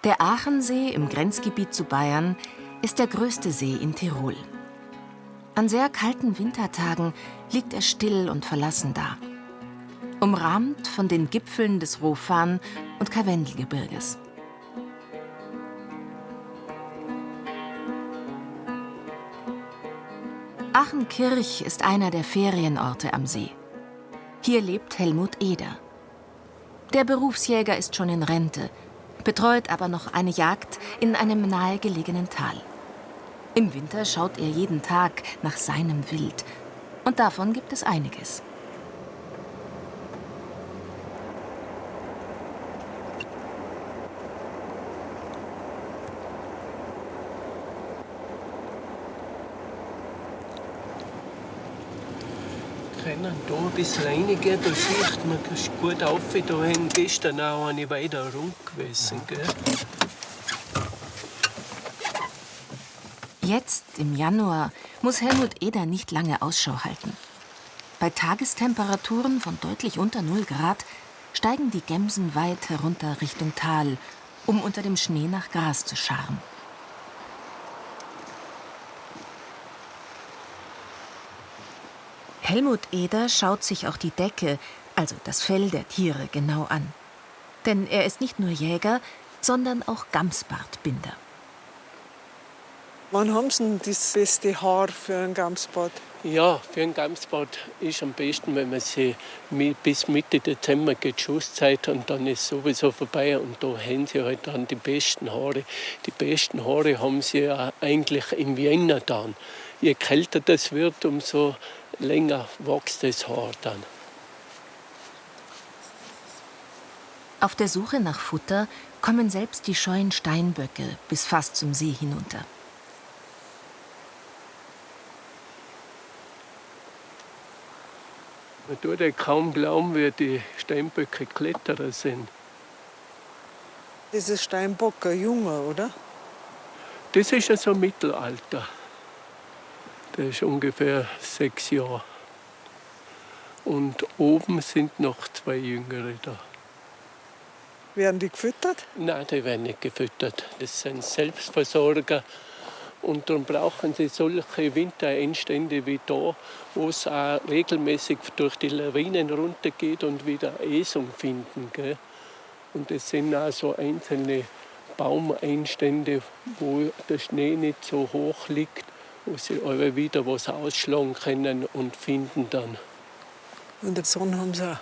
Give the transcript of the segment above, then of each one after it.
Der Aachensee im Grenzgebiet zu Bayern ist der größte See in Tirol. An sehr kalten Wintertagen liegt er still und verlassen da, umrahmt von den Gipfeln des Rofan- und Karwendelgebirges. Aachenkirch ist einer der Ferienorte am See. Hier lebt Helmut Eder. Der Berufsjäger ist schon in Rente, betreut aber noch eine Jagd in einem nahegelegenen Tal. Im Winter schaut er jeden Tag nach seinem Wild. Und davon gibt es einiges. Wir können da ein bisschen reingehen, da sieht man gut auf. Da haben gestern auch eine weiter rum gewesen. Gell? Jetzt, im Januar, muss Helmut Eder nicht lange Ausschau halten. Bei Tagestemperaturen von deutlich unter 0 Grad steigen die Gämsen weit herunter Richtung Tal, um unter dem Schnee nach Gras zu scharren. Helmut Eder schaut sich auch die Decke, also das Fell der Tiere, genau an. Denn er ist nicht nur Jäger, sondern auch Gamsbartbinder. Wann haben Sie denn das beste Haar für ein Gamsbart? Ja, für ein Gamsbart ist am besten, wenn man sie bis Mitte Dezember geht Schusszeit und dann ist sowieso vorbei und da haben sie halt dann die besten Haare. Die besten Haare haben sie ja eigentlich im Jänner dann. Je kälter das wird, umso länger wächst das Haar dann. Auf der Suche nach Futter kommen selbst die scheuen Steinböcke bis fast zum See hinunter. Man tut ja kaum glauben, wie die Steinböcke Kletterer sind. Das ist Steinbock, ein Junge, oder? Das ist ja so Mittelalter. Der ist ungefähr 6 Jahre. Und oben sind noch 2 Jüngere da. Werden die gefüttert? Nein, die werden nicht gefüttert. Das sind Selbstversorger. Und darum brauchen sie solche Wintereinstände wie da, wo es auch regelmäßig durch die Lawinen runtergeht und wieder Esung finden. Gell? Und es sind auch so einzelne Baumeinstände, wo der Schnee nicht so hoch liegt, wo sie aber wieder was ausschlagen können und finden dann. Und den Sonne haben sie auch.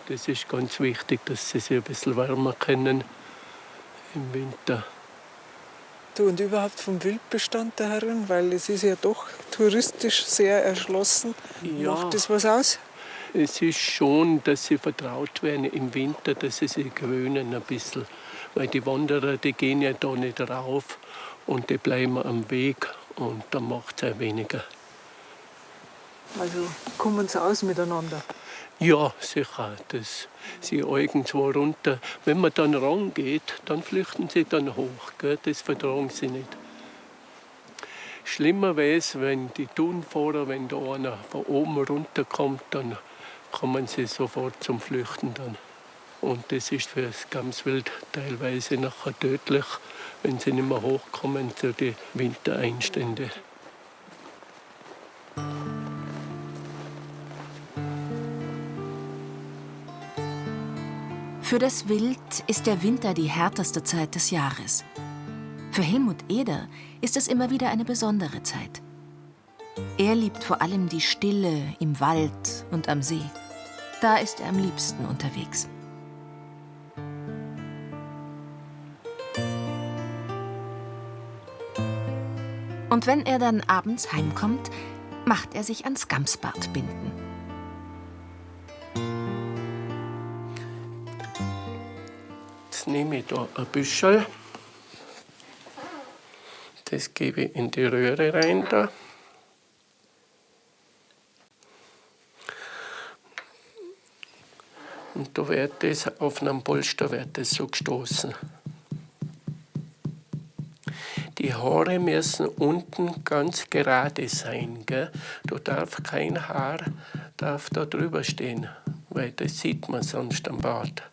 Das ist ganz wichtig, dass sie sich ein bisschen wärmer können im Winter. Du, und überhaupt vom Wildbestand da herin, weil es ist ja doch touristisch sehr erschlossen. Ja. Macht das was aus? Es ist schon, dass sie vertraut werden im Winter, dass sie sich gewöhnen ein bisschen. Weil die Wanderer, die gehen ja da nicht rauf und die bleiben am Weg und dann macht es auch weniger. Also kommen sie aus miteinander? Ja, sicher. Sie eigen zwar runter. Wenn man dann rangeht, dann flüchten sie dann hoch. Gell? Das vertragen sie nicht. Schlimmer wäre es, wenn die Tunfahrer, wenn da einer von oben runterkommt, dann kommen sie sofort zum Flüchten dann. Und das ist für das Gamswild teilweise nachher tödlich, wenn sie nicht mehr hochkommen zu den Wintereinständen. Für das Wild ist der Winter die härteste Zeit des Jahres. Für Helmut Eder ist es immer wieder eine besondere Zeit. Er liebt vor allem die Stille im Wald und am See. Da ist er am liebsten unterwegs. Und wenn er dann abends heimkommt, macht er sich ans Gamsbartbinden. Jetzt nehme ich da ein Büschel. Das gebe ich in die Röhre rein da. Und da wird das auf einem Polster wird das so gestoßen. Die Haare müssen unten ganz gerade sein. Gell? Da darf kein Haar da drüber stehen, weil das sieht man sonst am Bart.